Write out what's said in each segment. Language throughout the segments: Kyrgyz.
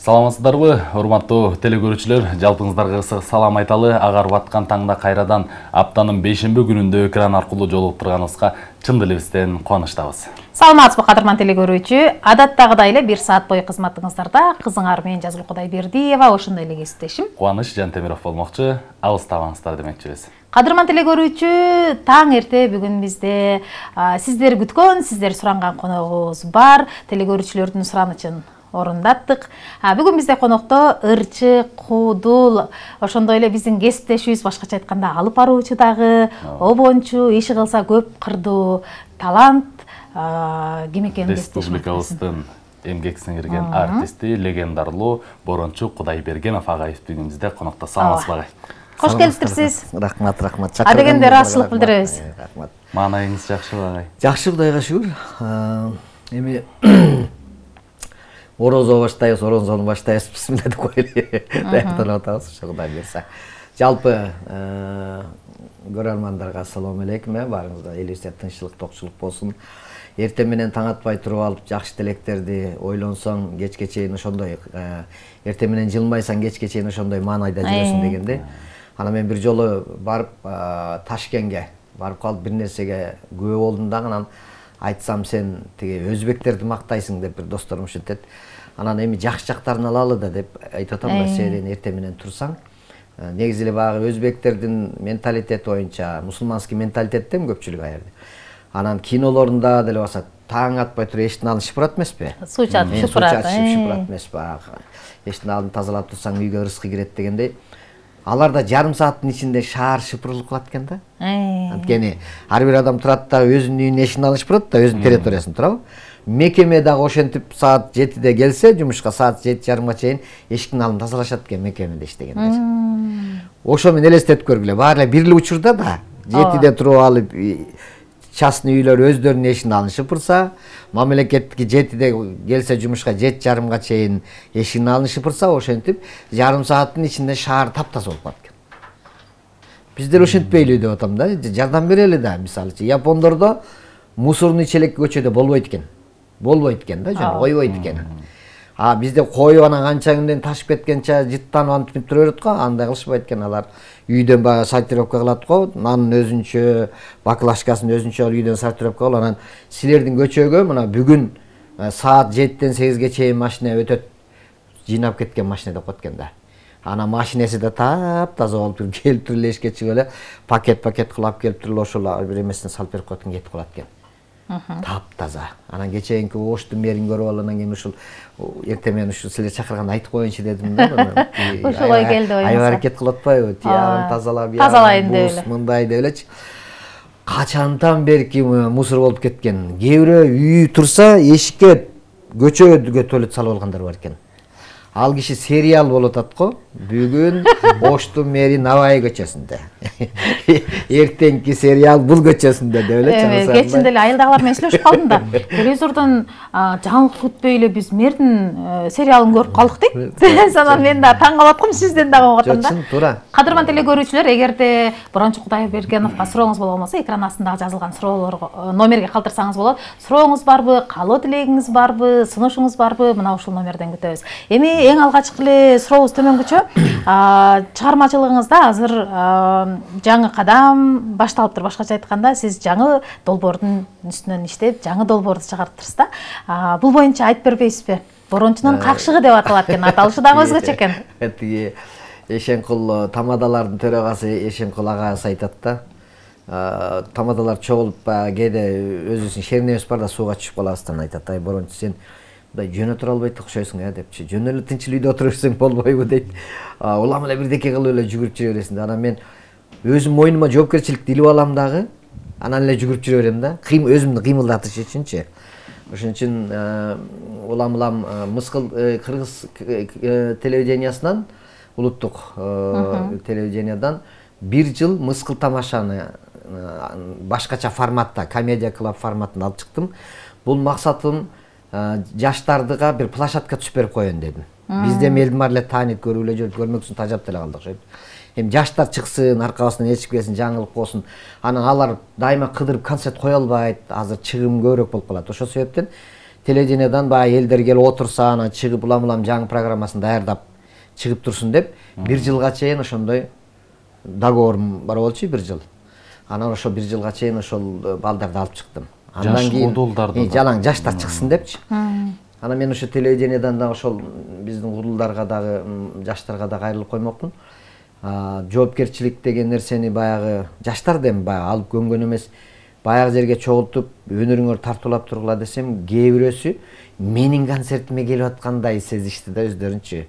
Саламатсыздарбы, урматтуу телекөрүүчүлөр, жалпыңыздарга ысык салам айталы. Агарып аткан таңда кайрадан аптанын 5-шемби күнүндө экран аркылуу жолугуп турганыбызга чын дилибизден кубанычтабыз. Саламатсызбы, кадырман телекөрүүчү. Адаттагыдай эле 1 саат бою кызматыңыздарда кызыңар менен Жазгыл Кудайбердиева, ошондой эле кесиптешим Кубаныч Жантемиров болмокчу. Алыстабаңыздар демекчибиз. Кадырман телекөрүүчү, таң эрте бүгүн бизде сиздер күткөн, сиздер суранган коногубуз бар. Телекөрүүчүлөрдүн суранычын орундаттык. Бүгүн бизде конокто ырчы, куудул, ошондой эле биздин кесиптешибиз, башкача айтканда алып баруучу дагы, обончу, иши кылса көп кырдуу талант ким экенин Республикабыздын эмгек сиңирген артисти, легендарлуу Борончу Кудайбергенов агайыбыз бүгүн бизде конокто. Саламатсызбы агай? Кош келиптирсиз. Рахмат. Адегенде ыраазычылык билдиребиз. Рахмат. Маанайыңыз жакшыбы агай? Жакшы, Кудайга шүгүр. Эми орозо баштайбыз, орозону баштайбыз. Бисмилла деп коелу. Даярданып атабыз, ошо Кудай берсе. Жалпы көрөрмандарга салам алейкум, баарыңызга элибизде тынччылык, токчулук болсун. Эртең менен таң атпай туруп алып, жакшы тилектерди ойлонсоң, кечке чейин ошондой, эртең менен жылмайсаң, кечке чейин ошондой маанайда жүрөсүң дегенде. Ана мен бир жолу барып Ташкентке барып калып, бир нерсеге күбө болдум дагы, анан айтсам сен тиги өзбектерди мактайсың деп бир досторум ушинтет. Анан эми жакшы жактарын алалы да деп айтып атам да, сен эртең менен турсаң. Негизи эле баягы өзбектердин менталитети боюнча, мусулманский менталитеттен көпчүлүк аярды. Анан кинолорунда деле болсо таң атпай туруп эшиктин алдын шыпырат эмеспи? Суу чачып шыпырат эмеспи? Эшиктин алдын тазалап турсаң үйгө ырыскы кирет дегендей. Аларда жарым сааттын ичинде шаар шыпырылып калат экен да. Анткени ар бир адам турат да өзүнүн үйүнүн эшигин алып шыпырат да, өзүнүн территориясын турабы? Мекеме дагы ошентип саат 7-де келсе, жумушка саат 7:30 чейин эшиктин алдын тазалашат экен мекемеде иштегенде. Ошо менен элестетип көргүлө. Баары бир эле учурда да 7-де туруп алып частный үйлөр өздөрүнүн эшигин алдын шыпырса, мамлекеттики 7-де келсе жумушка 7:30 чейин эшигин алдын шыпырса, ошентип жарым сааттын ичинде шаар таптаза болуп калат экен. Биздер ошентпейлү деп атам да, жардам берели да. Мисалычы Япондордо мусорный челек көчөдө болбойт экен. Болбойт экен да, жана койбойт экен. Бизде коюп анан канча күндөн ташып кеткенче жыттанып антип тура берет го, андай кылышпайт экен. Алар үйдөн баягы сортировка кылат го, нанын өзүнчө, баклажкасын өзүнчө алып үйдөн сортировка кылып, анан силердин көчөгө мына бүгүн саат 7-ден 8-ге чейин машина өтөт, жыйнап кеткен машина деп коет экен да. Ана машинеси да таптаза болуп туруп келип туруп эшикке чыгып эле пакет кылып келип туруп ошол бир эмесин салып берип коет экен, кетип калат экен. Таптаза. Анан кечээинки оштун мэрин көрүп алып, анан кийин ушул эртең менен ушул силер чакырганда айтып коеюнчу дедим да. Ошолой келди оюңузга. Аябай аракет кылып атпайбы? Тиягын тазалап, тазалайын деп эле. Мындай деп элечи. Качандан берки мусор болуп кеткен. Кээ бирөө үйү турса, эшикке көчөгө туалет салып алгандар бар экен. Ал киши сериал болуп атат го. Бүгүн Оштун мэри Навай көчөсүндө. Эртеңки сериал бул көчөсүндө деп эле чаңсам. Кечинде эле айылдагылар менен сүйлөшүп калдым да. Телевизордон жаңылык күтпөй эле биз мэрдин сериалын көрүп калдык дейт. Санан мен да таң калып аткам, сизден дагы угуп атам да. Чын туура. Кадырман телекөрүүчүлөр, эгерде Борончу Кудайбергеновго сурооңуз болбосо, экран астында жазылган суроолорго номерге калтырсаңыз болот. Сурооңуз барбы, каалоо тилегиңиз барбы, сунушуңуз барбы? Мына ушул номерден күтөбүз. Эми эң алгачкы эле сурообуз төмөнгүчө. Чыгармачылыгыңызда азыр жаңы кадам башталыптыр. Башкача айтканда, сиз жаңы долбоордун үстүнөн иштеп, жаңы долбоорду чыгарттырсыз да. Бул боюнча айтып бербейсизби? Борончунун какшыгы деп аталат экен. Аталышы дагы өзгөчө экен. Тиги Эшенкул тамадалардын төрагасы Эшенкул агасы айтат да. Тамадалар чогулуп кээде өзүбүздүн шернебиз бар да, сууга түшүп калабыздан айтат. Ай Борончу, сен жөн отура албай окшойсуң депчи. Жөн эле тынч үйдө отуруп жүрсөң болбойбу дейт. Улам эле бирдеке кылып эле жүгүрүп жүрө бересиң да. Анан мен өзүм мойнума жоопкерчиликти илип алам дагы, анан эле жүгүрүп жүрө берем да. Өзүмдү кыймылдатыш үчүнчү. Ошон үчүн улам Мыскыл кыргыз телевидениясынан, улуттук телевидениядан 1 жыл Мыскыл тамашаны башкача форматта, комедия клуб форматында алып чыктым. Бул максатым жаштардыга бир площадка түшүп берип коеюн дедим. Бизде элдин баары эле таанып көрүп эле жүрүп, көрмөксүн тажап деле калдык окшойт. Эми жаштар чыксын, аркабыздан ээрчип келсин, жаңылык болсун. Анан алар дайыма кыдырып концерт кое албайт, азыр чыгым көбүрөөк болуп калат. Ошол себептен телевидениедан баягы элдер келип отурса, анан чыгып улам жаңы программасын даярдап чыгып турсун деп, 1 жылга чейин ошондой договорум бар болчу, 1 жыл. Анан ошо 1 жылга чейин ошол балдарды алып чыктым. Андан кийин жалаң жаштар чыксын депчи. Анан мен ошо телевидениедан да ошол биздин кудулдарга дагы, жаштарга да кайрылып коймокмун. Жоопкерчилик деген нерсени баягы жаштар дем баягы алып көнгөн эмес. Баягы жерге чогултуп, өнөрүңөр тартуулап тургула десем, кээ бирөөсү менин концертиме келип аткандай сезишти да өздөрүнчү.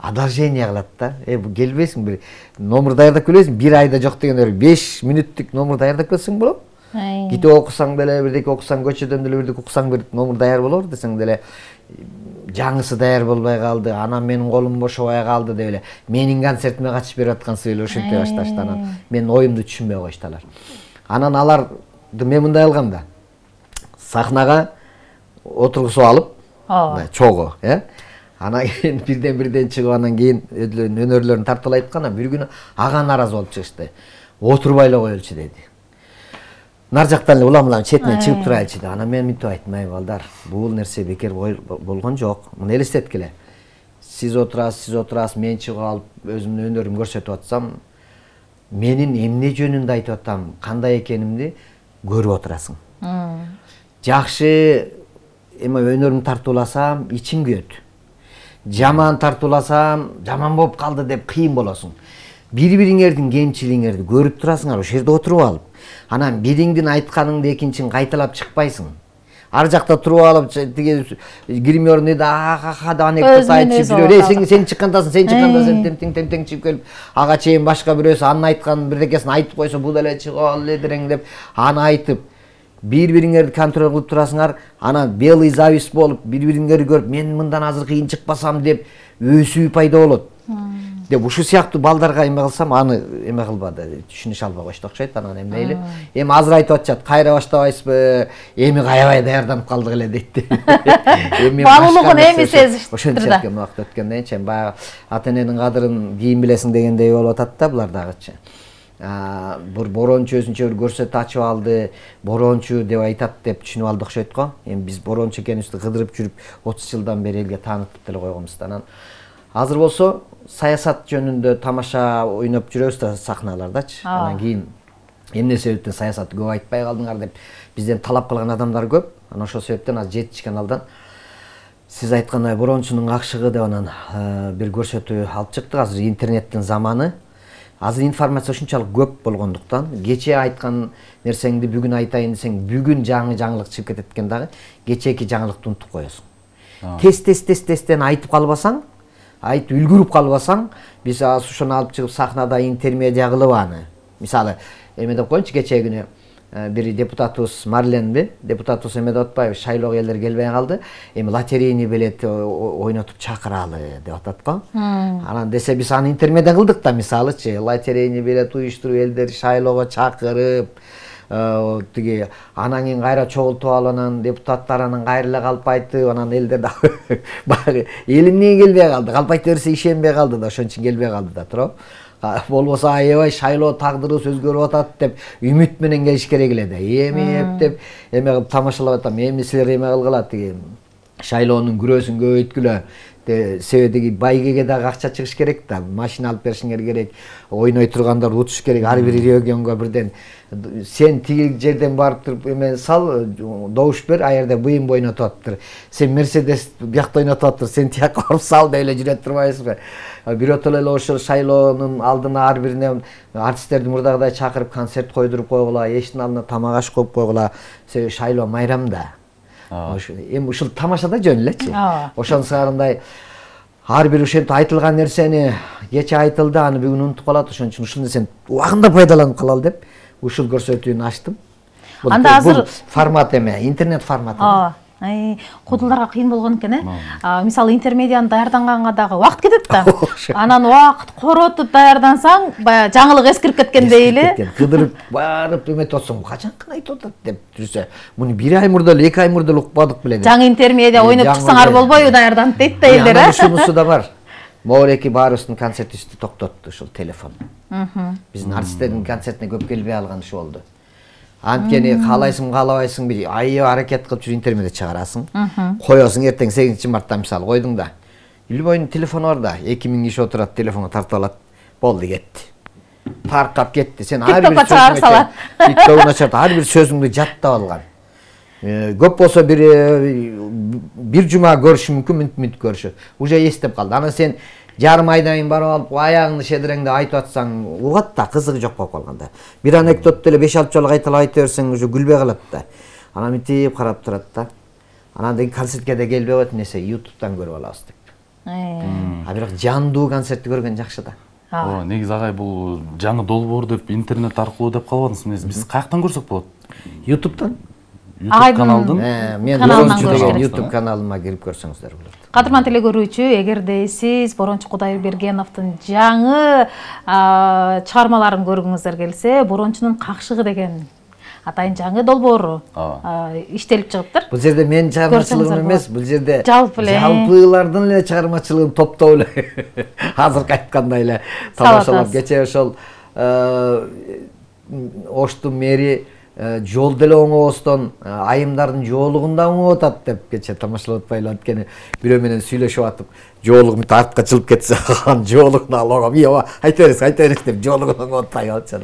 Одолжение кылат да. Бу келбейсиң, бир номер даярдап келесиң, 1 айда жок дегендер 5 мүнөттүк номер даярдап келсең болот. Китеп окусаң деле, бирдеке окусаң, көчөдөн деле бирдеке окусаң, бир номер даяр болор десең деле, жаңысы даяр болбой калды, анан менин колум бошобой калды деп эле менин концертиме катышып берип аткансыз эле ошентип башташты. Анан менин оюмду түшүнбөй коюшталар. Анан аларды мен мындай кылгам да. Сахнага отургузуп алып, чогуу, анан кийин бирден чыгып, анан кийин өнөрлөрүн тартып айткан, бир күнү ага наразы болуп чыгышты. Отурбай эле коелучу деди. Нар жактан эле улам четинен чыгып турайлычы деп. Анан мен мынтип айттым, ай балдар, бул нерсе бекер болгон жок. Муну элестеткиле. Сиз отурасыз, мен чыгып алып өзүмдүн өнөрүмдү көрсөтүп атсам, менин эмне жөнүндө айтып атам, кандай экенимди көрүп отурасың. Жакшы өнөрүмдү тартууласам, ичиң күйөт. Жаман тартууласам, жаман болуп калды деп кыйын болосуң. Бири-бириңердин кемчилигиңерди көрүп турасыңар, ошол жерде отуруп алып. Анан бириңдин айтканыңды экинчиң кайталап чыкпайсың. Ар жакта туруп алып, тиги гримерный да да анекдот айтып жүрөсүң, сен чыккандасың, тең чыгып келип, ага чейин башка бирөөсү анын айтканын бирдекесин айтып койсо, бул эле чыгып алып элдирең деп аны айтып, бири-бириңерди контроль кылып турасыңар, анан белый зависть болуп, бири-бириңерди көрүп, мен мындан азыр кыйын чыкпасам деп өсүү пайда болот. Деп ушул сыяктуу балдарга эме кылсам, аны эме кылбады, түшүнүш албай койду окшойт. Анан эмнейли? Эми азыр айтып атышат, кайра баштабайсызбы? Эми каябай даярданып калдык эле дейт. Баалуулугун эми сезиштир да. Ошентип кеткен убакыт өткөндөн кийин баягы ата-эненин кадырын кийин билесиң дегендей болуп атат да булар дагычы. Бир борончу өзүнчө бир көрсөтүү ачып алды, борончу деп айтат деп түшүнүп алдык окшойт го. Эми биз борончу экенибизди кыдырып жүрүп 30 жылдан бери элге таанытып деле койгонбуз. Анан азыр болсо саясат жөнүндө тамаша ойноп жүрөбүз да сахналардачы. Анан кийин эмне себептен саясатты көп айтпай калдыңар деп бизден талап кылган адамдар көп. Анан ошол себептен азыр 7 каналдан сиз айткандай борончунун акшыгы деп анан бир көрсөтүү алып чыктык. Азыр интернеттин заманы. Азыр информация ушунчалык көп болгондуктан, кечээ айткан нерсеңди бүгүн айтайын десең, бүгүн жаңылык чыгып кетет экен дагы, кечээки жаңылыкты унутуп коесуң. Тез айтып калбасаң, айтып үлгүрүп калбасаң, биз ошону алып чыгып сахнада интермедиа кылып аны. Мисалы, эме деп коеюнчу, кечээ күнү бир депутатыбыз Марленби, депутатыбыз эме деп атпайбы, шайлоого элдер келбей калды. Эми лотерейный билет ойнотуп чакыралы деп атат го. Анан десе биз аны интермедиа кылдык да, мисалычы, лотерейный билет уюштуруп элдер шайлоого чакырып, тиги анан кийин кайра чогултуп алып, анан депутаттар анан кайра эле калп айтып, анан элдер да баягы эл эмнеге келбей калды, калп айта берсе ишенбей калды да, ошон үчүн келбей калды да туруп. Болбосо аябай шайлоо тагдырыбыз өзгөрүп атат деп үмүт менен келиш керек эле да. Эми деп эме кылып тамашалап атам. Эми силер эме кылгыла, тиги шайлоонун күрөөсүн көбөйткүлө. Себеби байгеге дагы акча чыгыш керек да, машина алып беришиңер керек, ойной тургандар утуш керек, ар бир регионго бирден. Сен тиги жерден барып туруп эме сал, добуш бер, а жерде буйым ойнотуп атыптыр. Сен Мерседес биякта ойнотуп атыптыр, сен тияка барып сал деп эле жүрө турбайсызбы? Биротоло эле ошол шайлоонун алдына ар бирине артисттерди мурдагыдай чакырып концерт койдуруп койгула, эшиктин алдына тамак аш коюп койгула. Себеби шайлоо майрамда. Эми ушул тамашада жөн элечи. Ошон сыярындай ар бир ошентип айтылган нерсени кече айтылды, аны бүгүн унутуп калат. Ошон үчүн ушул нерсени убагында пайдаланып калалы деп ушул көрсөтүүнү ачтым. Анда азыр формат эме, интернет форматы. Кудулдарга кыйын болгон экен, мисалы интермедианы даярданганга дагы убакыт кетет да. Анан убакыт коротуп даярдансаң, баягы жаңылык эскирип кеткендей эле. Кыдырып барып эметип атсаң, качан айтып атат деп жүрсө, муну 1 ай мурда эле, 2 ай мурда эле укпадык беле. Жаңы интермедиа ойноп чыксаңар болбойбу даярданып дейт да элдер, Анан ушунусу да бар. Моореки баарыбыздын концертибизди токтотту ушул телефон. Биздин артисттердин концертине көп келбей алган ушу болду. Анткени каалайсың каалабайсың бир аябай аракет кылып жүрүп интернетте чыгарасың. Коесуң эртең 8 мартта мисалы койдуң да. Любойдун телефону бар да, 2000 киши отурат, телефонго тартып алат. Болду кетти. Таркап кетти. Сен ар бир сөзүңдү TikTok'уна чыгып, ар бир сөзүңдү жаттап алган. Көп болсо бир жума көрүшү мүмкүн, мүнт көрүшү. Уже эстеп калды. Анан сен жарым айдан кийин барып алып, аягыңды шедиреңде айтып атсаң, угат да, кызыгы жок болуп калганда. Бир анекдот деле 5-6 жолу кайталап айта берсең, уже күлбөй калат да. Анан мынтип карап турат да. Анан деги концертке да келбей коет, несе YouTube'дан көрүп алабыз деп. Бирок жандуу концертти көргөн жакшы да. Негизи агай бул жаңы долбоор деп интернет аркылуу деп калбадыңыз. Биз каяктан көрсөк болот? YouTube'дан. YouTube каналдын. Мен Борончу деген YouTube каналыма кирип көрсөңүздөр болот. Кадырман теле көрүүчү, эгерде сиз Борончу Кудайбергеновдун жаңы чыгармаларын көргүңүздөр келсе, Борончунун какшыгы деген атайын жаңы долбоору иштелип чыгыптыр. Бул жерде мен чыгармачылыгым эмес, бул жерде жалпылардын эле чыгармачылыгын топтоп эле азыркы айткандай эле тамашалап кечээ ошол Оштун мэри жол деле оңобостон айымдардын жоолугунда оңоп атат деп кечээ тамашалап атпайлы, анткени бирөө менен сүйлөшүп атып, жоолугум артка чылып кетсе, анын жоолугун алып, айта бериңиз деп жоолугун оңоп атпай калчу.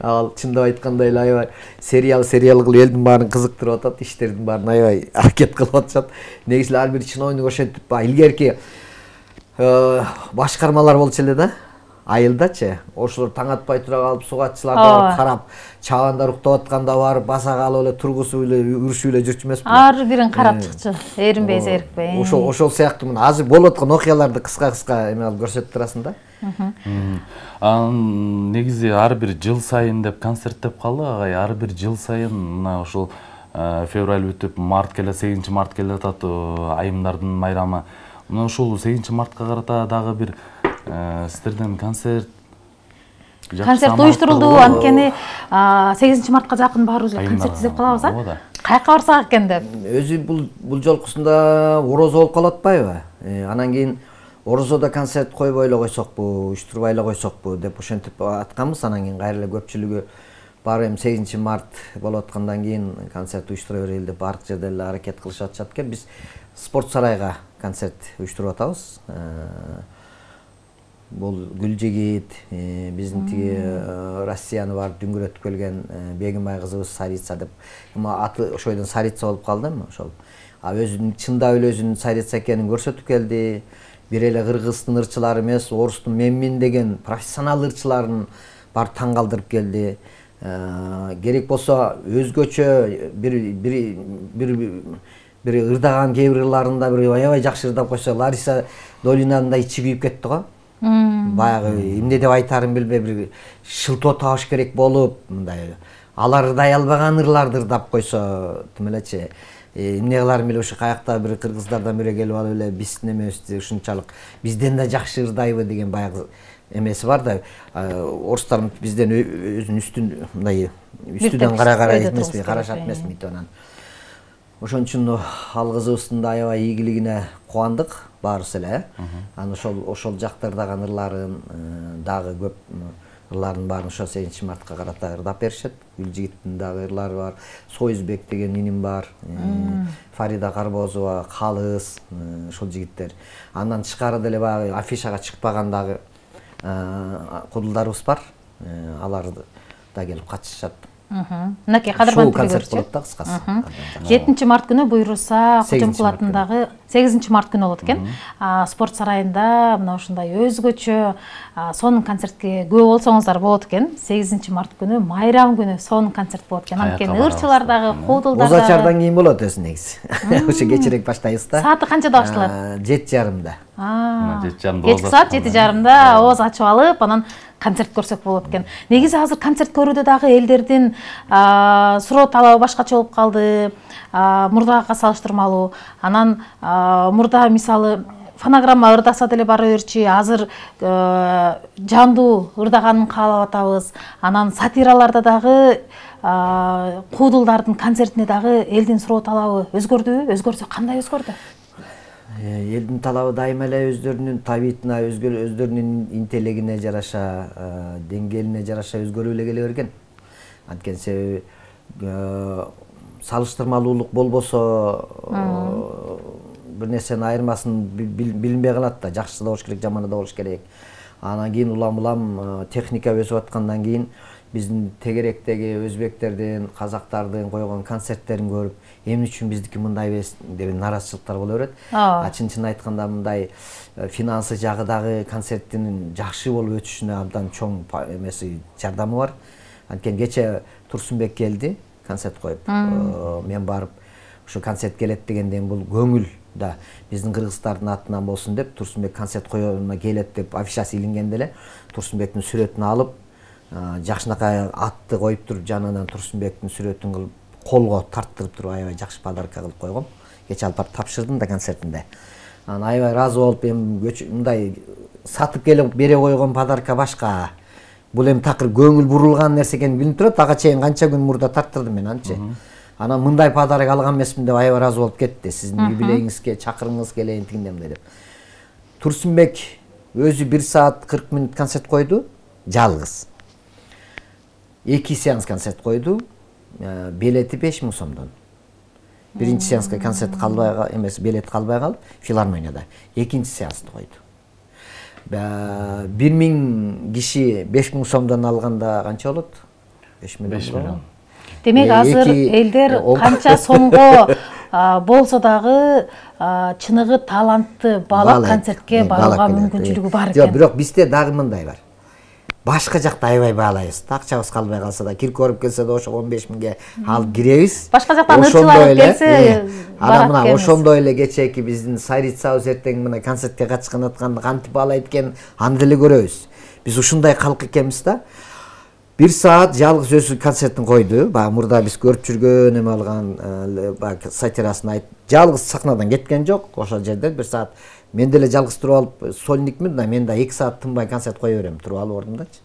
Ал чындап айткандай эле аябай сериал кылып элдин баарын кызыктырып атат, иштердин баарын аябай аракет кылып атышат. Негизи ар бир чиновник ошентип илгерки башкармалар болчу эле да. Айылдачы, ошолор таң атпай тура калып, сугатчыларды барып карап, чабандар уктап атканда барып баса калып эле тургусуп эле үрүшүп эле жүрчү эмеспи? Ар бирин карап чыкчу, эринбей, зерикпей. Ошол сыяктуу мына азыр болуп аткан окуяларды кыска эме кылып көрсөтүп турасың да. Негизи ар бир жыл сайын деп концерттеп калды агай, ар бир жыл сайын мына ошол февраль бүтүп, март келет, 8 март келет атат, айымдардын майрамы. Мына ошол 8 мартка карата дагы бир сиздерден концерт уюштурулду, анткени 8 мартка жакын баарыбыз концерт издеп калабыз, а? Каяка барсак экен деп. Өзү бул жолкусунда орозо болуп калып атпайбы? Анан кийин орозодо концерт койбой эле койсокпу, уюштурбай эле койсокпу деп ошентип атканбыз. Анан кийин кайра эле көпчүлүгү баары эми 8 март болуп аткандан кийин концерт уюштура берели деп баардык жерде эле аракет кылышып атышат экен. Биз спорт сарайга концерт уюштуруп атабыз. Бул Гүлжигит, биздин тиги Россияны барып дүңгүрөтүп келген Бегимбай кызыбыз Сарица деп. Эми аты ошойдон Сарица болуп калды эми ошол. Өзүнүн чындап эле өзүнүн Сарица экенин көрсөтүп келди. Бир эле кыргыздын ырчылары эмес, орустун Менмин деген профессионал ырчыларын бар таң калтырып келди. Керек болсо өзгөчө бир ырдаган кээ бир ырларында бир аябай жакшы ырдап койсо, Лариса Долинанын да ичи күйүп кетти го. Баягы эмне деп айтарын билбей бир шылтоо табыш керек болуп, мындай алар ырдай албаган ырларды ырдап койсо, тим элечи эмне кыларын билбей ушу каякта бир кыргыздардан бирөө келип алып эле биздин эмебизди ушунчалык бизден да жакшы ырдайбы деген баягы эмеси бар да. Орустар бизден өзүнүн үстүдөн кара эмеспи, карашат эмеспи анан. Ошон үчүн ал кызыбыздын да аябай ийгилигине кубандык баарыбыз эле. Анан ошол жактардагы ырларын дагы көп ырларын баарын ошо 8 мартка карата ырдап беришет. Гүлжигиттин дагы ырлары бар. Союзбек деген иним бар. Фарида Карбозова, Калыс, ошол жигиттер. Андан тышкары деле баягы афишага чыкпаган дагы кудулдарыбыз бар. Алар да келип катышышат. Мынакей Кадырман концерт болот да кыскасы. 7 март күнү буйруса Кожомкул атындагы 8 март күнү болот экен. Спорт сарайында мына ушундай өзгөчө сонун концертке күбө болсоңуздар болот экен. 8 март күнү майрам күнү сонун концерт болот экен. Анткени ырчылар дагы, куудулдар дагы. Озачардан кийин болот өзү негизи. Ошо кечирээк баштайбыз да. Сааты канчада башталат? 7:30. 7:30. Кечки саат 7:30 ооз ачып алып, анан концерт көрсөк болот экен. Негизи азыр концерт көрүүдө дагы элдердин суроо талабы башкача болуп калды. Мурдага салыштырмалуу. Анан мурда мисалы фонограмма ырдаса деле бара берчи, азыр жандуу ырдаганын каалап атабыз. Анан сатираларда дагы куудулдардын концертине дагы элдин суроо талабы өзгөрдүбү? Өзгөрсө кандай өзгөрдү? Элдин талабы дайыма эле өздөрүнүн табиитине, өздөрүнүн интеллегине жараша, деңгээлине жараша өзгөрүп эле келе берген. Анткени себеби салыштырмалуулук болбосо бир нерсенин айырмасын билинбей калат да. Жакшысы да болуш керек, жаманы да болуш керек. Анан кийин улам техника өсүп аткандан кийин биздин тегеректеги өзбектердин, казактардын койгон концерттерин көрүп, эмне үчүн биздики мындай эмес деп наразычылыктар боло берет. Чын айтканда мындай финансы жагы дагы концерттин жакшы болуп өтүшүнө абдан чоң эмеси жардамы бар. Анткени кече Турсунбек келди, концерт коюп. Мен барып ушу концерт келет дегенден бул көңүл да биздин кыргыздардын атынан болсун деп Турсунбек концерт коюуна келет деп афишасы илингенде эле Турсунбектин сүрөтүн алып, жакшынакай атты коюп туруп, жанынан Турсунбектин сүрөтүн кылып, колго тарттырып туруп аябай жакшы подарка кылып койгом. Кече алып барып тапшырдым да концертинде. Анан аябай ыраазы болуп, эми мындай сатып келип бере койгон подарка башка. Бул эми такыр көңүл бурулган нерсе экени билинип турат. Ага чейин канча күн мурда тарттырдым мен анчы. Анан мындай подарок алган эмесмин деп аябай ыраазы болуп кетти. Сиздин юбилейиңизге чакыргыңыз келейин тигиндемдей деп. Турсунбек өзү 1 саат 40 мүнөт концерт койду, жалгыз. 2 сеанс концерт койду. Билети 5000 сомдон. Биринчи сеанска концерт калбай эмес, билет калбай калып, филармонияда. Экинчи сеансты койду. 1000 киши 5000 сомдон алганда канча болот? 5 миллион. Демек азыр элдер канча сомго болсо дагы чыныгы талантты бала концертке барууга мүмкүнчүлүгү бар экен. Жок, бирок бизде дагы мындай бар. Башка жакта аябай баалайбыз. Акчабыз калбай калса да, Киркоров келсе да ошо 15 миңге алып киребиз. Башка жактан ырчылар келсе, анан мына ошондой эле кечеки биздин Сайрицабыз эртең мына концертке катышкан атканда кантип баалайт экен, аны деле көрөбүз. Биз ушундай калк экенбиз да. 1 саат жалгыз өзү концертин койду. Баягы мурда биз көрүп жүргөн эме алган баягы сатирасын айтып, жалгыз сахнадан кеткен жок. Ошол жерде 1 саат мен деле жалгыз туруп алып сольникмин да, мен да 2 саат тынбай концерт кое берем туруп алып ордумдачы.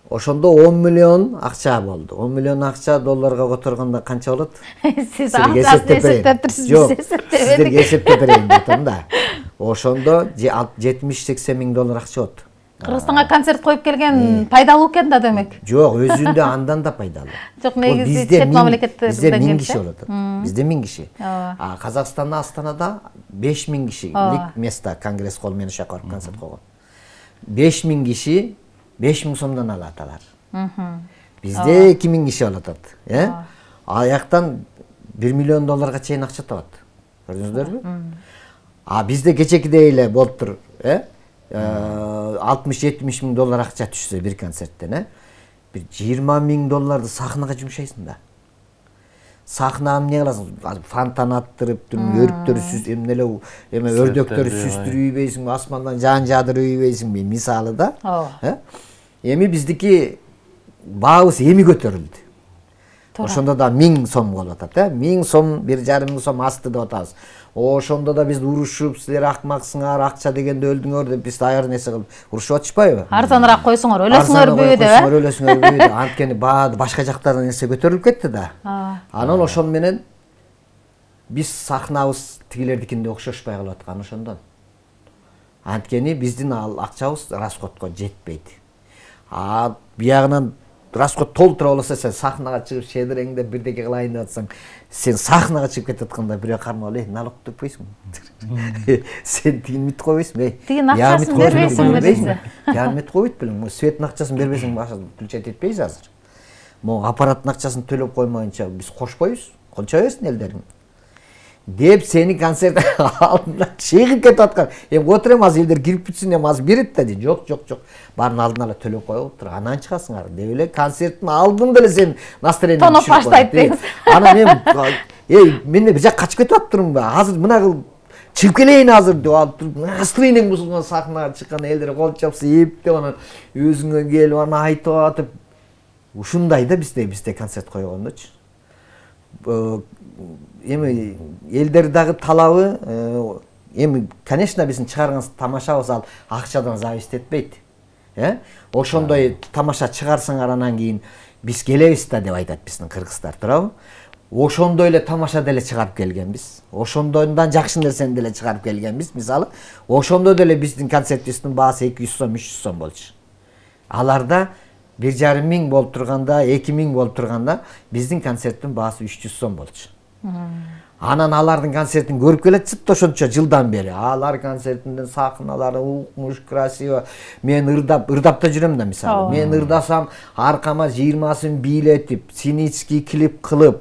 Ошондо 10 миллион акча болду. 10 миллион акча долларга которгондо канча болот? Сиз акчасын эсептеп турсуз, биз эсептебедик. Сиздерге эсептеп берейин деп атам да. Ошондо 70-80 миң доллар акча болот. Кыргызстанга концерт коюп келген пайдалуу экен да демек. Жок, өзүндө андан да пайдалуу. Жок, негизи чет мамлекеттерден бизде 1000 киши болот. Бизде 1000 киши. Казакстанда Астанада 5000 кишилик место конгресс холл менен Шакаров концерт койгон. 5000 киши 5000 сомдон алат алар. Бизде 2000 киши болот, аяктан 1 миллион долларга чейин акча табат. Көрдүңүздөрбү? Бизде кечекидей эле болуптур, 60-70 миң доллар акча түшсө бир концерттен, бир 20 миң долларды сахнага жумшайсың да. Сахнаны эмне кыласың? Фонтан аттырып, өрүктөр эмнеле эме өрдөктөр сүзтүрүп ийбейсиңби, асмандан жан жаадырып ийбейсиңби, мисалы да. Эми биздики баабыз эми көтөрүлдү. Ошондо да 1000 сом болуп атат, 1000 сом, 1,5 миң сом асты деп атабыз. Ошондо да биз урушуп, силер акмаксыңар, акча дегенде өлдүңөр деп биз аяр нерсе кылып урушуп атышпайбы? Арзаныраак койсоңор, өлөсүңөрбү деп, өлөсүңөрбү деп. Анткени башка жактардан нерсе көтөрүлүп кетти да. Анан ошон менен биз сахнабыз тигилердикинде окшошпай калып аткан ошондон. Анткени биздин акчабыз расходко жетпейт. Биягынан расход толтура болсо, сен сахнага чыгып шедереңде бирдеке кылайын деп атсаң, сен сахнага чыгып кетип атканда бирөө кармап эле налог төкпөйсүңбү? Сен тигин мит койбойсуңбу? Тигин акчасын бербейсиңби дейсиң? Мит койбойт белең, светтин акчасын бербесең башка включать этпейбиз азыр. Могу аппараттын акчасын төлөп коймоюнча биз кошпойбуз, кончо берсин элдерин. Деп сени концерт алдында чыгып кетип аткан. Эми отурам азыр элдер кирип бүтсүн, эми азыр берет да дейт. Жок. Барын алдына эле төлөп коюп тур, анан чыгасыңар деп эле концерттин алдында эле сен настроение тоноп баштайт дейсиз. Анан мен бир жакка качып кетип аттырмынбы? Азыр мына кылып чыгып келейин азыр деп алып туруп, настроениең бузулган сахнага чыккан элдер кол чапса эптеп анан өзүңө келип анан айтып атып. Ушундай да бизде концерт койгондочу. Эми элдер дагы талабы, эми конечно биздин чыгарган тамашабыз ал акчадан зависит этпейт. Ошондой тамаша чыгарсаңар анан кийин биз келебиз да деп айтат биздин кыргыздар, туурабы? Ошондой эле тамаша деле чыгарып келгенбиз. Ошондойдан жакшы нерсени деле чыгарып келгенбиз. Мисалы, ошондо деле биздин концертибиздин баасы 200 сом, 300 сом болчу. Аларда 1,5 миң болуп турганда, 2 миң болуп турганда биздин концерттин баасы 300 сом болчу. Анан алардын концертин көрүп келатсызбы ошончо жылдан бери. Алар концертинден сахналары укмуш, красиво. Мен ырдап да жүрөм да мисалы. Мен ырдасам, аркама 20сын бийлетип, сценический клип кылып,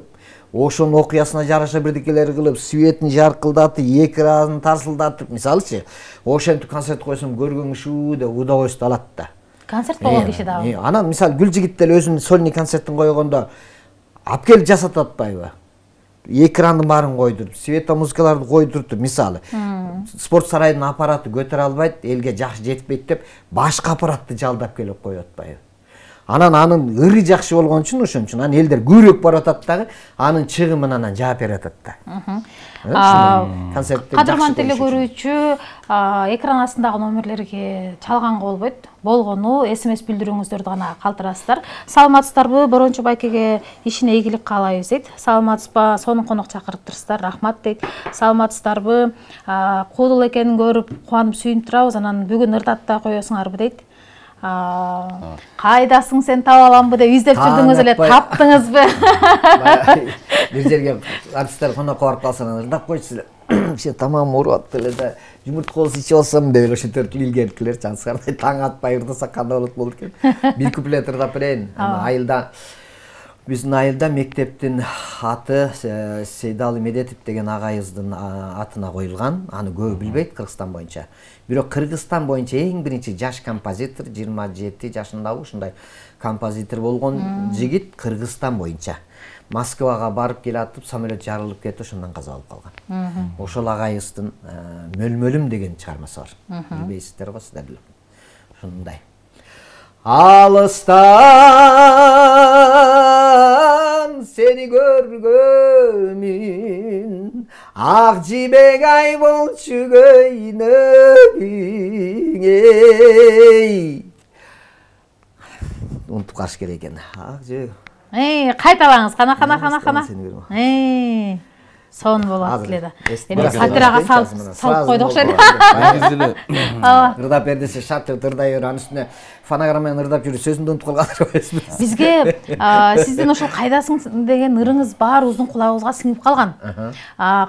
ошонун окуясына жараша бирдикелер кылып, светин жаркылдатып, экранын тарсылдатып, мисалычы, ошентип концерт койсом көргөн ушуу деп удовольствие алат да. Концерт болгон киши дагы. Анан мисалы Гүлжигит деле өзүнүн сольный концертин койгондо апкелип жасатып атпайбы? Экрандын баарын койдуруп, света музыкаларды койдуруп, мисалы. Спорт сарайдын аппараты көтөрө албайт, элге жакшы жетпейт деп башка аппаратты жалдап келип коюп атпайбы? Анан анын ыры жакшы болгон үчүн ошон үчүн анан элдер көбүрөөк барып атат дагы, анын чыгымын анан жаап берип атат да. Кадырман теле көрүүчү экран астындагы номерлерге чалганга болбойт. Болгону СМС билдирүүңүздөрдү гана калтырасыздар. Саламатсыздарбы? Борончу байкеге ишине ийгилик каалайбыз дейт. Саламатсызбы? Сонун конок чакырыптырсыздар. Рахмат дейт. Саламатсыздарбы? Куудул экенин көрүп, кубанып сүйүнүп турабыз. Анан бүгүн ырдап да коесуңарбы дейт. Кайдасың сен таап аламбы деп издеп жүрдүңүз эле, таптыңызбы? Бир жерге артисттер конокко барып калса, ырдап койчу эле. Сен тамам ооруп эле да, жумурт колус ичип алсам деп эле ошентип илгертилер. Чансыкардай таң атпай ырдасак кандай болот экен. Бир куплет ырдап берейин. Айылда биздин айылда мектептин аты Сейдалы Медетов деген агайыбыздын атына коюлган. Аны көбү билбейт Кыргызстан боюнча. Бирок Кыргызстан боюнча эң биринчи жаш композитор, 27 жашындагы ушундай композитор болгон жигит Кыргызстан боюнча. Москвага барып келатып, самолет жарылып кетип, ошондон каза болуп калган. Ошол агайыбыздын Мөлмөлүм деген чыгармасы бар. Билбейсиздер го сиздер деле. Ушундай. Алыстан seni görgümün Ak cibek ay bolçu göynögün ey Unutup karşı gereken Ak cibek Кайталаңыз, кана. Сон болот эле. Эми сатирага салып койдук ошо. Ырдап бердисе шарт ырдай бер, анын үстүнө фонограмма менен ырдап жүрүп сөзүн да унутуп калгандар эмеспи? Бизге сиздин ошол кайдасың деген ырыңыз баарыбыздын кулагыбызга сиңип калган.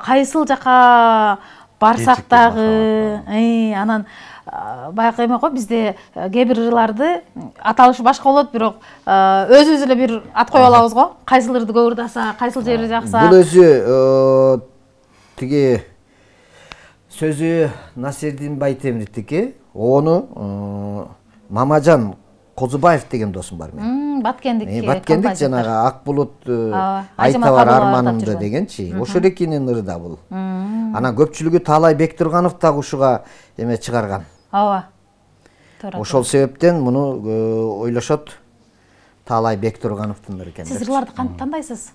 Кайсыл жака барсак дагы, анан баягы эме го бизде кээ бир ырларды аталышы башка болот, бирок өзүбүз эле бир ат коюп алабыз го. Кайсыл ырды көп ырдаса, кайсыл жери жакса. Бул өзү тиги сөзү Насирдин Байтемирдики, ону Мамажан Козубаев деген досум бар менин. Баткендик. Баткендик жанагы Ак булут айта бар арманымда дегенчи. Ошол экинин ыры да бул. Анан көпчүлүгү Таалай Бектурганов дагы ушуга эме чыгарган. Ошол себептен муну ойлошот Таалай Бектургановдун ыры экен. Сиз ырларды кантип тандайсыз?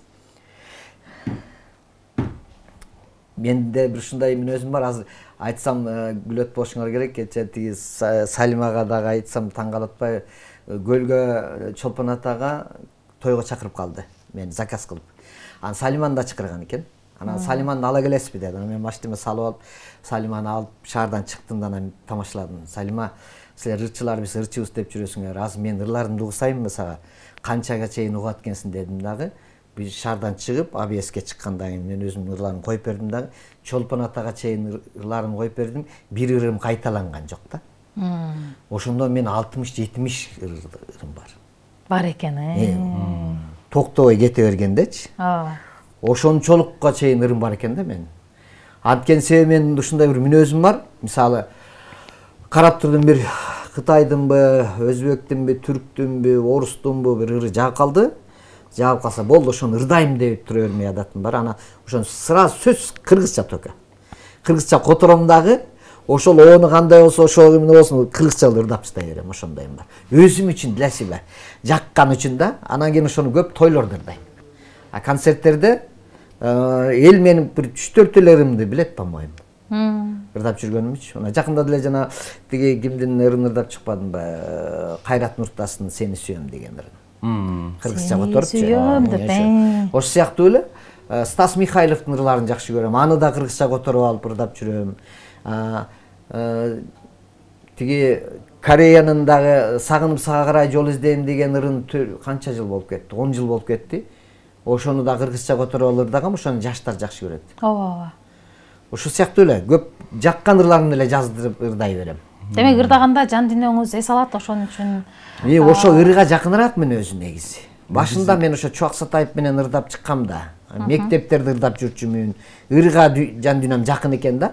Менде бир ушундай мүнөзүм бар. Азыр айтсам күлөт болушуңар керек. Кечээ тиги Салимага дагы айтсам таң калатпай, Көлгө Чолпон атага тойго чакырып калды. Мен заказ кылып. Анан Салиманы да чакырган экен. Анан Салиманы ала келесизби деди. Мен машинеме салып алып, Салиманы алып шаардан чыктым да анан тамашаладым. Салима, силер ырчылар биз ырчыбыз деп жүрөсүңөр. Азыр мен ырларымды угсайынбы сага? Канчага чейин угат экенсиң дедим дагы. Биз шаардан чыгып, АБСке чыккандан кийин мен өзүмдүн ырларымды коюп бердим дагы. Чолпон атага чейин ырларымды коюп бердим. Бир ырым кайталанган жок да. Ошондо мен 60-70 ырым бар. Бар экен, токтобой кете бергендечи. Ошончолукка чейин ырым бар экен да мен. Анткени себеби менин ушундай бир мүнөзүм бар. Мисалы, карап турдум бир Кытайдынбы, Өзбектүнбү, Түрктүнбү, Орустунбу бир ыры жагып калды. Жагып калса болду, ошону ырдайм деп тура бермей адатым бар. Ана ошону сразу сөз кыргызча только. Кыргызча котором дагы, ошол ону кандай болсо, ошол эмне болсун, кыргызча ырдап тастай берем, ошондойм бар. Өзүм үчүн для себя, жаккан үчүн да, анан кийин ошону көп тойлордо ырдайм. А концерттерде эл менин бир 3-4 ырымды билет, по-моему. Ырдап жүргөнүмчү. Мына жакында деле жана тиги кимдин ырын ырдап чыкпадымбы? Кайрат Нуртастын Сени сүйөм деген ырын. Кыргызча которупчу. Ошол сыяктуу эле Стас Михайловдун ырларын жакшы көрөм. Аны да кыргызча которуп алып ырдап жүрөм. Тиги Кореянын дагы сагынып сага карай жол издейм деген ырын канча жыл болуп кетти? 10 жыл болуп кетти. Ошону да кыргызча которуп алыр дагы, ошону жаштар жакшы көрөт. Ооба. Ошол сыяктуу эле көп жаккан ырларымды эле жаздырып ырдай берем. Демек ырдаганда жан дүйнөңүз эс алат, ошон үчүн. Ошо ырга жакыныраак мен өзү негизи. Башында мен ошо Чубак Сатаев менен ырдап чыккам да. Мектептерде ырдап жүрчүмүн. Ырга жан дүйнөм жакын экен да.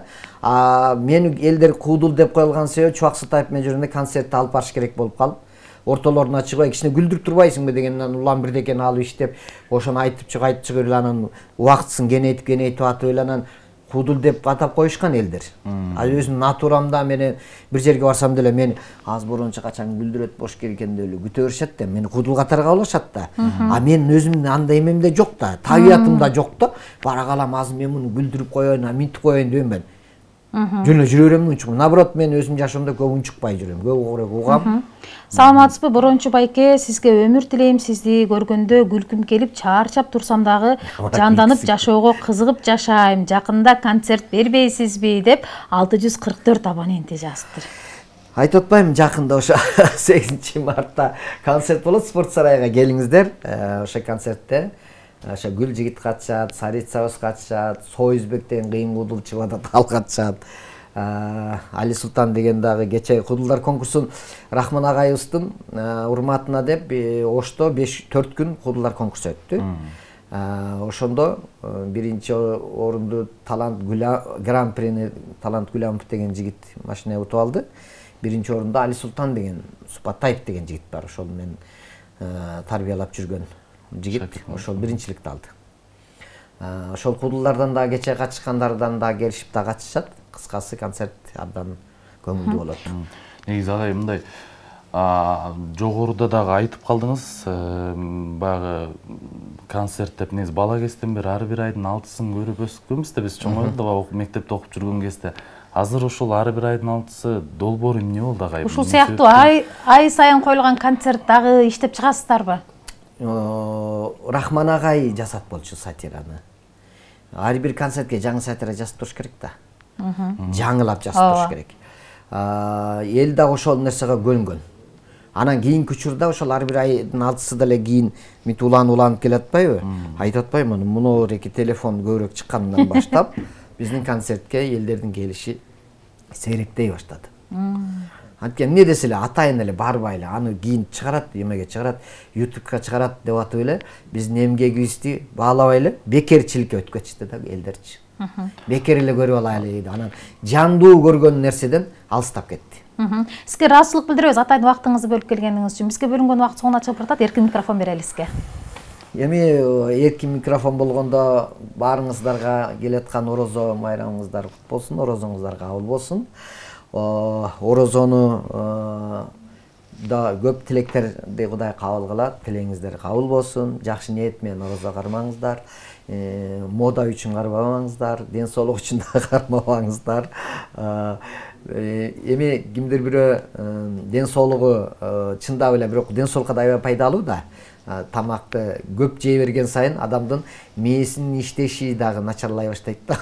Мени элдер куудул деп коюлган себеби Чубак Сатаев менен жүргөндө концертти алып барыш керек болуп калып, ортолоруна чыгбай кичине күлдүрүп турбайсыңбы дегенден улам бирдекени алып иштеп, ошону айтып чыгып эле анан убактысын кенейтип атып эле анан куудул деп атап коюшкан элдер. Өзүмдүн натурамда мени бир жерге барсам деле мени аз борончу качан күлдүрөт бош керек экен деп эле күтө беришет да, мени куудул катары кабыл алышат да. Мен өзүмдүн андай эмемде жок да, табиятымда жок да. Бара калам азыр мен муну күлдүрүп коеюн, минтип коеюн дейм мен. Жөн жүрө берем унчукпай. Наоборот, мен өзүм жашоомдо көп унчукпай жүрөм. Көп угам. Саламатсызбы Борончу байке, сизге өмүр тилейм. Сизди көргөндө күлкүм келип, чаарчап турсам дагы жанданып жашоого кызыгып жашайм. Жакында концерт бербейсизби деп 644 абоненти жазыптыр. Айтып атпайм, жакында ошо 8 мартта концерт болот, спорт сарайга келиңиздер. Ошо концертте ошо Гүл жигит катышат, Сарицабыз катышат, Союзбек деген кыйын куудулчу атат, ал катышат. Али Султан деген дагы кечээ куудулдар конкурсун Рахман агайыбыздын урматына деп Ошто 4 күн куудулдар конкурсу өттү. Ошондо биринчи орунду Талант Гран-прини Талант Гүлямов деген жигит машина утуп алды. Биринчи орунда Али Султан деген Супатаев деген жигит бар. Ошол мен тарбиялап жүргөн жигит, ошол биринчиликти алды. Ошол куудулдардан да кечээ катышкандардан да келишип да катышат. Кыскасы концерт абдан көңүлдүү болот. Негизи агай мындай жогоруда дагы айтып калдыңыз, баягы концерт деп негизи бала кезден бери ар бир айдын 6-сын көрүп өскөнбүз да, биз чоңойгондо мектепте окуп жүргөн кезде. Азыр ошол ар бир айдын 6-сы долбоор эмне болду агай? Ушул сыяктуу ай сайын коюлган концерт дагы иштеп чыгасыздарбы? Рахман агай жасап болчу сатираны. Ар бир концертке жаңы сатира жазып туруш керек да. Жаңылап жазып туруш керек. Эл да ошол нерсеге көнгөн. Анан кийинки учурда ошол ар бир айдын 6-сы деле кийин мынтип уланып келе атпайбы? Айтып атпаймынбы, мунуреки телефон көбүрөөк чыккандан баштап биздин концертке элдердин келиши сейректей баштады. Анткени эмне десе эле атайын эле барбайлы, аны кийин чыгарат, эмеге чыгарат, YouTube'га чыгарат деп атып эле биздин эмгегибизди баалабай эле бекерчиликке өтүп кетишти да элдерчи. Бекер эле көрүп алайлы дейди. Анан жандуу көргөн нерседен алыстап кетти. Сизге ыраазычылык билдиребиз, атайын убактыңызды бөлүп келгениңиз үчүн. Бизге бөлүнгөн убакыт соңуна чыгып баратат. Эркин микрофон берели сизге. Эми эркин микрофон болгондо баарыңыздарга келаткан орозо майрамыңыздар кут болсун, орозоңуздар кабыл болсун. Орозону да көп тилектерди Кудай кабыл кылат, тилегиңиздер кабыл болсун. Жакшы ниет менен орозо кармаңыздар. Мода үчүн кармабаңыздар, ден соолук үчүн да кармабаңыздар. Эми кимдир бирөө ден соолугу чындап эле, бирок ден соолукка да аябай пайдалуу да. Тамакты көп жей берген сайын адамдын мээсинин иштеши дагы начарлай баштайт да.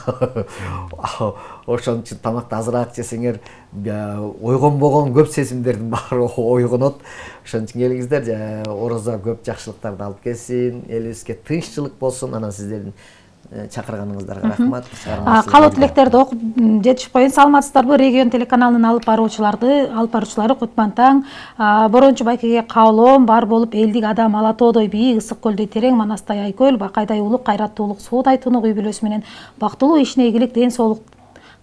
Ошон үчүн тамакты азыраак жесеңер, ойгонбогон көп сезимдердин баары ойгонот. Ошон үчүн келиңиздер, орозо көп жакшылыктарды алып келсин, элибизге тынччылык болсун. Анан сиздердин чакырганыңыздарга рахмат. Калуу тилектерди окуп жетишип коюн. Саламатсыздарбы? Регион телеканалынын алып баруучулары Кутман таң. Борончу байкеге каалоом бар болуп, элдик адам Ала тоодой бийик, ысык көлдөй терең, Манастай айкөл, Бакайдай улук, кайраттуулук, суудай тунук үй бүлөсү менен бактылуу ишине ийгилик, ден соолук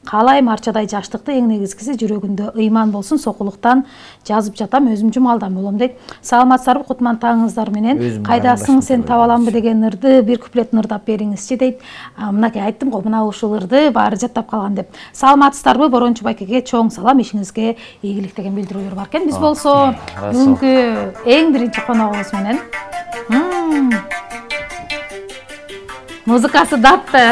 каалайм. Арчадай жаштыкты, эң негизгиси жүрөгүндө ыйман болсун. Сокулуктан жазып жатам, өзүм жумалдан болом дейт. Саламатсыздарбы? Кутман таңыңыздар менен кайдасың сен табаламбы деген ырды бир куплетін ырдап бериңизчи дейт. Мынакей айттым го, мына ушул ырды баары жаттап калган деп. Саламатсыздарбы? Борончу байкеге чоң салам, ишиңизге ийгилик деген билдирүүлөр бар экен. Биз болсо бүгүнкү эң биринчи коногубуз менен музыкасы датты.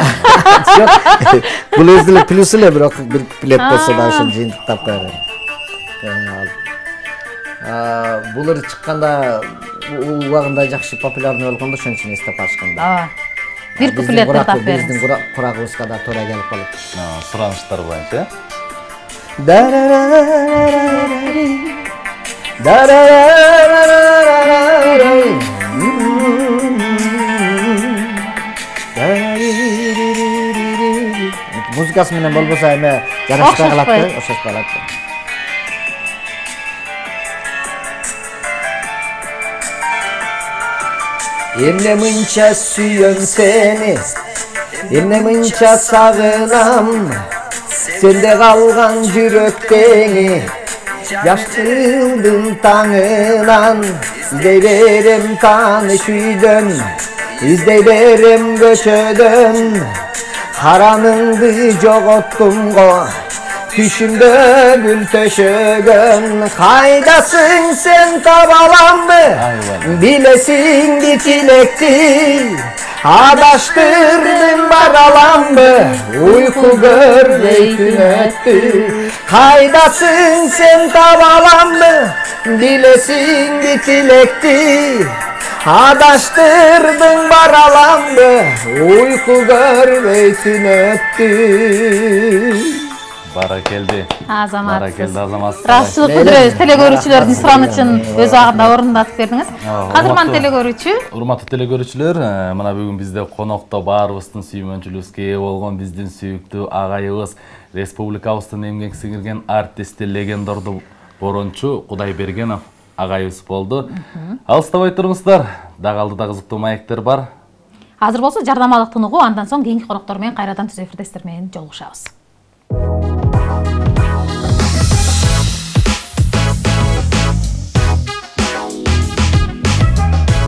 Бул өзү эле плюс эле, бирок бир куплет болсо да ошону жыйынтыктап койгон. Бул ыр чыкканда убагында жакшы популярный болгондо ошон үчүн эстеп калышкан да. Бир куплет ырдап бериңиз. Биздин курагыбызга да туура келип калат. Суранычтар боюнча. Muzikасы менен болбосо эме жарашпай калат да, окшошпой калат. Emne mınça süyön seni, emne mınça sağınam, sende kalgan yürekteni, yaştırdım tanınan, izleylerim tanış üydön, izleylerim göçödön, karanındı jogottum go, düşümde gül töşögön, kaydasın sen tabalan mı? Bilesin bir tilekti, adaştırdın baralan mı? Uyku görmeyi tünetti, kaydasın sen tabalan mı? Bilesin bir tilekti, adaştırdın baralan mı? Uyku görmeyi tünetti. Баракелди. Азамат. Баракелди Азамат. Ырашчылык билдиребиз. Телекөрүүчүлөрдүн суранычын өз убагында орундатып бердиңиз. Кадырман телекөрүүчү. Урматтуу телекөрүүчүлөр, мына бүгүн бизде конокто баарыбыздын сүймөнчүлүгүбүзгө ээ болгон биздин сүйүктүү агайыбыз, республикабыздын эмгек сиңирген артисти, легендорду борончу Кудайбергенов агайыбыз болду. Алыстабай туруңуздар. Дагы алдыда кызыктуу маектер бар. Азыр болсо жардамалыктын угуу, андан соң кийинки коноктор менен кайрадан түз эфирде сиздер менен жолугушабыз.